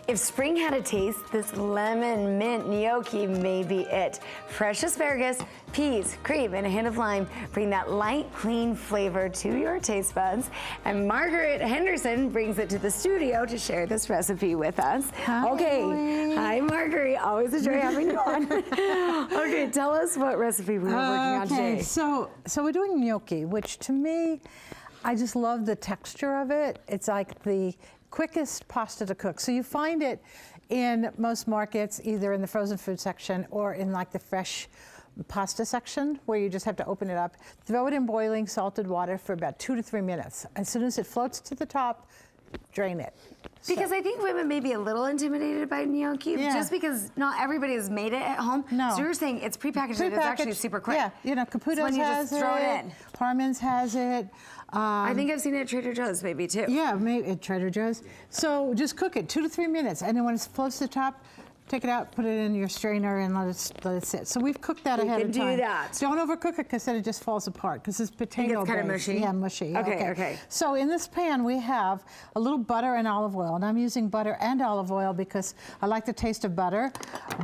If spring had a taste, this lemon mint gnocchi may be it. Fresh asparagus, peas, cream, and a hint of lime bring that light, clean flavor to your taste buds. And Marguerite Henderson brings it to the studio to share this recipe with us. Hi. Okay, hi Marguerite, always a joy having you on. Okay, tell us what recipe we're working on today. So we're doing gnocchi, which to me, I just love the texture of it. It's like the quickest pasta to cook. So you find it in most markets, either in the frozen food section or in like the fresh pasta section, where you just have to open it up, throw it in boiling salted water for about 2 to 3 minutes. As soon as it floats to the top, drain it. Because I think women may be a little intimidated by gnocchi, just because not everybody has made it at home. No. So you're saying it's prepackaged and it's actually super quick. Yeah, you know, Caputo's has it, throw it in. Harmon's has it. I think I've seen it at Trader Joe's maybe too. Yeah, maybe at Trader Joe's. So just cook it 2 to 3 minutes, and then when it floats to the top, take it out, put it in your strainer, and let it sit. So we've cooked that ahead of time. You can do that. Don't overcook it, because then it just falls apart, because it's potato it's kind of mushy? Yeah, mushy. Okay. So in this pan, we have a little butter and olive oil, and I'm using butter and olive oil because I like the taste of butter,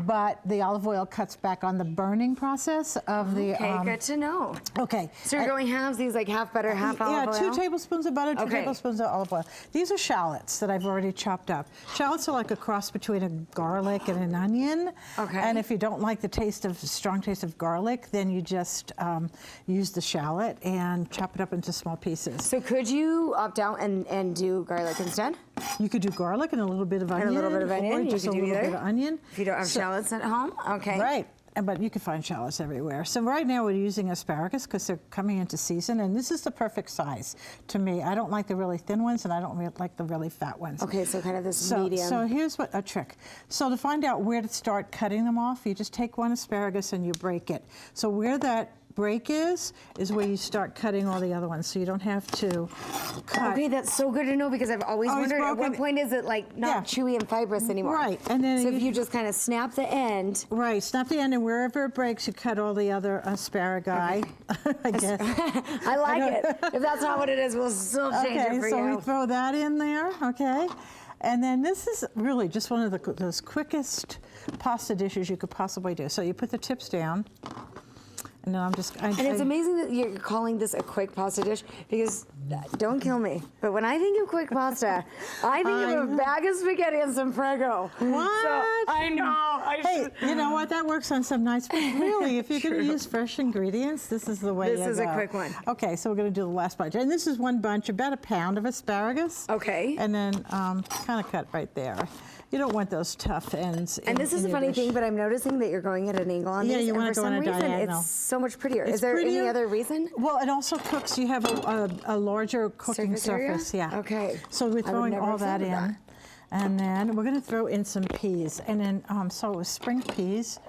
but the olive oil cuts back on the burning process of the... Okay, good to know. Okay. So you're going halves, these like half butter, half olive oil? Yeah, 2 tablespoons of butter, 2 tablespoons of olive oil. These are shallots that I've already chopped up. Shallots are like a cross between a garlic and an onion. Okay. And if you don't like the strong taste of garlic, then you just use the shallot and chop it up into small pieces. So could you opt out and do garlic instead? You could do garlic and a little bit of onion. And a little bit of onion. Or just a little bit of onion. If you don't have shallots at home, okay. Right. But you can find shallots everywhere. So right now we're using asparagus because they're coming into season, and this is the perfect size to me. I don't like the really thin ones, and I don't like the really fat ones. Okay, so kind of this medium. So here's a trick. So to find out where to start cutting them off, you just take one asparagus and you break it. So where that break is where you start cutting all the other ones, so you don't have to cut. Okay, that's so good to know, because I've always wondered at what point is it like not chewy and fibrous anymore. Right, and then so if you just kind of snap the end. Right, snap the end, and wherever it breaks, you cut all the other asparagus. Okay. I guess. I like it. If that's not what it is, we'll still change it for you. So we throw that in there, okay? And then this is really just one of those quickest pasta dishes you could possibly do. So you put the tips down. And then and it's amazing that you're calling this a quick pasta dish, because, don't kill me, but when I think of quick pasta, I think of a bag of spaghetti and some Prego. What? So, I know. You know what? That works on some nights. But really, if you're going to use fresh ingredients, this is the way you go. This is a quick one. Okay, so we're going to do the last bunch. And this is one bunch, about a pound of asparagus. Okay. And then kind of cut right there. You don't want those tough ends. And this is a funny thing, but I'm noticing that you're going at an angle on these. Yeah, you want to go on a diagonal. It's so much prettier. Is there any other reason? Well, it also cooks. You have a larger cooking surface. Yeah. Okay. So we're throwing all that in. And then we're going to throw in some peas. And then, so it was spring peas.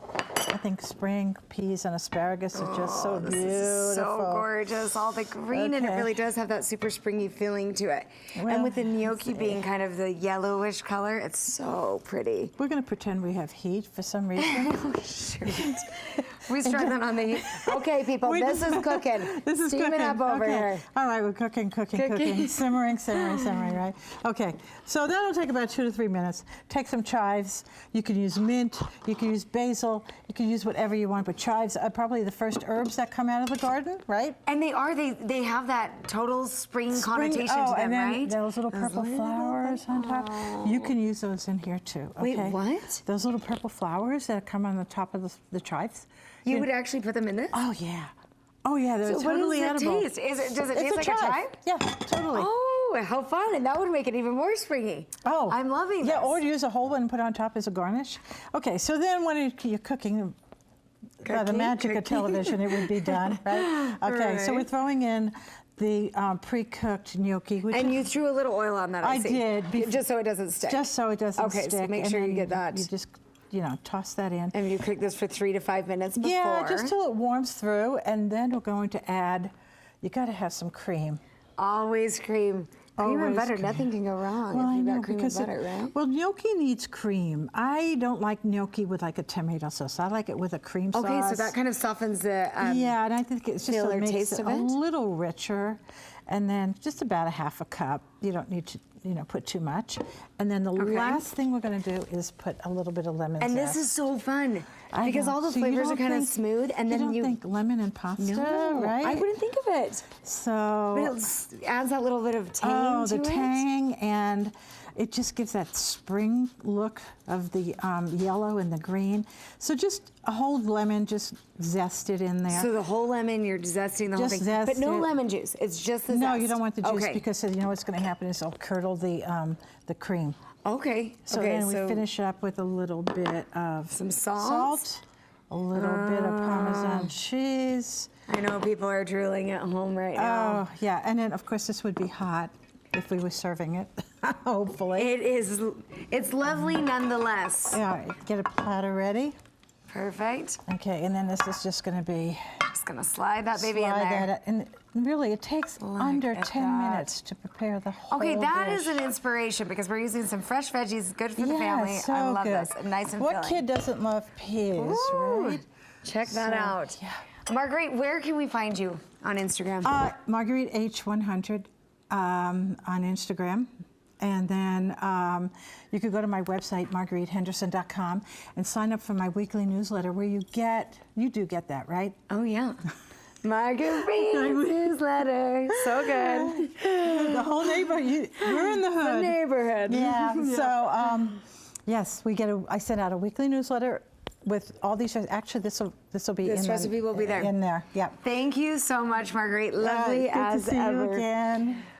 I think spring peas and asparagus are just so beautiful. This is so gorgeous. All the green, and it really does have that super springy feeling to it. Well, and with the gnocchi being kind of the yellowish color, it's so pretty. We're going to pretend we have heat for some reason. Shoot. We start that on the heat. Okay, people, this is cooking. This is Steaming cooking. up over here. All right, we're cooking. Simmering, right? Okay, so that'll take about 2 to 3 minutes. Take some chives. You can use mint. You can use basil. You can use whatever you want, but chives are probably the first herbs that come out of the garden, right? And they have that total spring connotation to them, and then right? Those little purple flowers on top. You can use those in here too. Okay? Wait, what? Those little purple flowers that come on the top of the chives. You would actually put them in this? Oh yeah. Oh yeah, they're totally edible. What does it taste? Does it taste like a chive? Yeah, totally. Oh, how fun. And that would make it even more springy. Oh. I'm loving this. Yeah, or use a whole one and put on top as a garnish. Okay, so then when you're cooking, by the magic of television, it would be done, right? Okay, so we're throwing in the pre-cooked gnocchi. And you threw a little oil on that, I see. did. Just so it doesn't stick. Just so it doesn't stick. Okay, so make sure you get that. You just, toss that in. And you cook this for 3 to 5 minutes before. Yeah, just till it warms through, and then we're going to add, you got to have some cream. Always cream. Cream and butter, nothing can go wrong if you've got cream and butter, right? Well, gnocchi needs cream. I don't like gnocchi with like a tomato sauce. I like it with a cream sauce. Okay, so that kind of softens the yeah, and I think it's just makes it a little richer. And then just about a half a cup. You don't need to put too much. And then the last thing we're going to do is put a little bit of lemon zest. And this is so fun because all the So you flavors are don't kind of think- smooth, and then you don't think lemon and pasta, right? I wouldn't think of it. So But it adds that little bit of tang to the it. tang, and it just gives that spring look of the yellow and the green. So just a whole lemon, just zest it in there. So the whole lemon, you're zesting the whole Just thing, zest but no it. lemon juice. It's just the zest. No, you don't want the juice Okay. because what's going to happen is it'll curdle the cream. Okay. So okay, then we finish up with a little bit of some salt, a little bit of Parmesan cheese. I know people are drooling at home right now. Oh, yeah, and then of course this would be hot if we were serving it, hopefully. It's lovely nonetheless. Yeah, get a platter ready. Perfect. Okay, and then this is just going to be Just gonna slide that baby in slide there. that in. And really, it takes under at 10 that. minutes to prepare the whole Okay, that dish. is an inspiration because we're using some fresh veggies, good for the Yeah, family. so I love good. this. Nice and What filling. kid doesn't love peas, Ooh, right? Check that So, out. yeah. Marguerite, where can we find you on Instagram? Marguerite H100 on Instagram. And then you could go to my website, margueritehenderson.com, and sign up for my weekly newsletter where you do get that, right? Oh, yeah. Marguerite's newsletter. So good. The whole neighborhood, we're in the hood. The neighborhood. Yeah, so yes, I send out a weekly newsletter with all these, actually this will be This recipe will be there. In there, yeah. Thank you so much, Marguerite. Lovely Good as to see ever. you again.